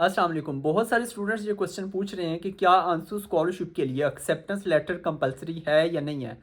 अस्सलाम वालेकुम। बहुत सारे स्टूडेंट्स ये क्वेश्चन पूछ रहे हैं कि क्या आंसू स्कॉलरशिप के लिए एक्सेप्टेंस लेटर कंपलसरी है या नहीं है।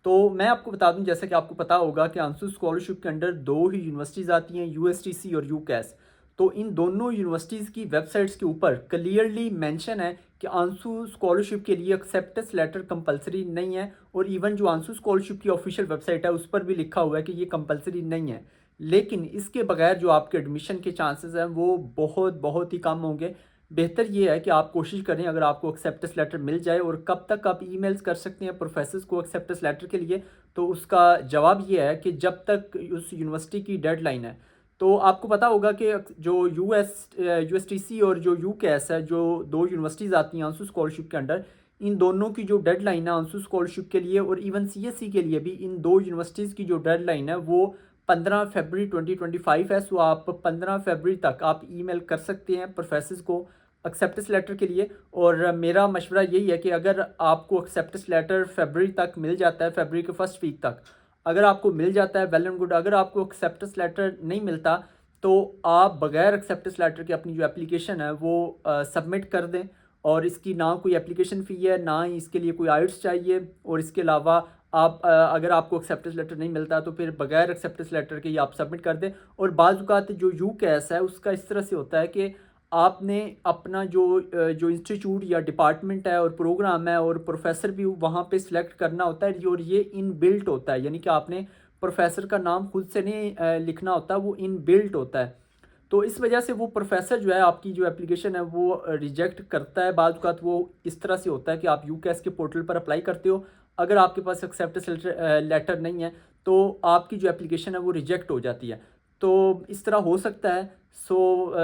तो मैं आपको बता दूं, जैसा कि आपको पता होगा कि आंसू स्कॉलरशिप के अंडर दो ही यूनिवर्सिटीज़ आती हैं, यूएसटीसी और यूकैस। तो इन दोनों यूनिवर्सिटीज़ की वेबसाइट्स के ऊपर क्लियरली मेंशन है कि आंसू स्कॉलरशिप के लिए एक्सेप्टेंस लेटर कंपलसरी नहीं है। और इवन जो आंसू स्कॉलरशिप की ऑफिशियल वेबसाइट है उस पर भी लिखा हुआ है कि ये कंपलसरी नहीं है। लेकिन इसके बगैर जो आपके एडमिशन के चांसेस हैं वो बहुत बहुत ही कम होंगे। बेहतर ये है कि आप कोशिश करें, अगर आपको एक्सेप्टेंस लेटर मिल जाए, और कब तक आप ईमेल्स कर सकते हैं प्रोफेसर्स को एक्सेप्टेंस लेटर के लिए, तो उसका जवाब ये है कि जब तक उस यूनिवर्सिटी की डेडलाइन है। तो आपको पता होगा कि जो यूएसटीसी और जो यूकेएस है, जो दो यूनिवर्सिटीज़ आती हैं आंसू स्कॉलरशिप के अंडर, इन दोनों की जो डेडलाइन है आंसू स्कॉलरशिप के लिए और इवन सीएससी के लिए भी, इन दो यूनिवर्सिटीज़ की जो डेडलाइन है वो 15 फरवरी 2025 है। सो आप 15 फरवरी तक आप ईमेल कर सकते हैं प्रोफेसर्स को एक्सेप्टेंस लेटर के लिए। और मेरा मशवरा यही है कि अगर आपको एक्सेप्टेंस लेटर फरवरी तक मिल जाता है, फरवरी के फर्स्ट वीक तक अगर आपको मिल जाता है, वेल एंड गुड। अगर आपको एक्सेप्टेंस लेटर नहीं मिलता तो आप बगैर एक्सेप्टेंस लेटर के अपनी जो एप्लीकेशन है वो सबमिट कर दें। और इसकी ना कोई एप्लीकेशन फ़ी है, ना ही इसके लिए कोई आइट्स चाहिए। और इसके अलावा आप अगर आपको एक्सेप्टेंस लेटर नहीं मिलता तो फिर बगैर एक्सेप्टेंस लेटर के ही आप सबमिट कर दें। और बाज़ औक़ात जो यूकेएस है उसका इस तरह से होता है कि आपने अपना जो इंस्टीट्यूट या डिपार्टमेंट है और प्रोग्राम है और प्रोफेसर भी वहाँ पे सिलेक्ट करना होता है, और ये इन बिल्ट होता है, यानी कि आपने प्रोफेसर का नाम खुद से नहीं लिखना होता, वो इन बिल्ट होता है। तो इस वजह से वो प्रोफेसर जो है आपकी जो एप्लीकेशन है वो रिजेक्ट करता है। बाद औक़ात वो इस तरह से होता है कि आप यूकेएस के पोर्टल पर अप्लाई करते हो, अगर आपके पास एक्सेप्टेंस लेटर नहीं है तो आपकी जो एप्लीकेशन है वो रिजेक्ट हो जाती है। तो इस तरह हो सकता है।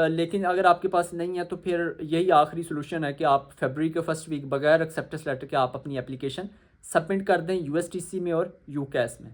लेकिन अगर आपके पास नहीं है तो फिर यही आखिरी सॉल्यूशन है कि आप फरवरी के फर्स्ट वीक बगैर एक्सेप्टेंस लेटर के आप अपनी एप्लीकेशन सबमिट कर दें यूएसटीसी में और यूकेएस में।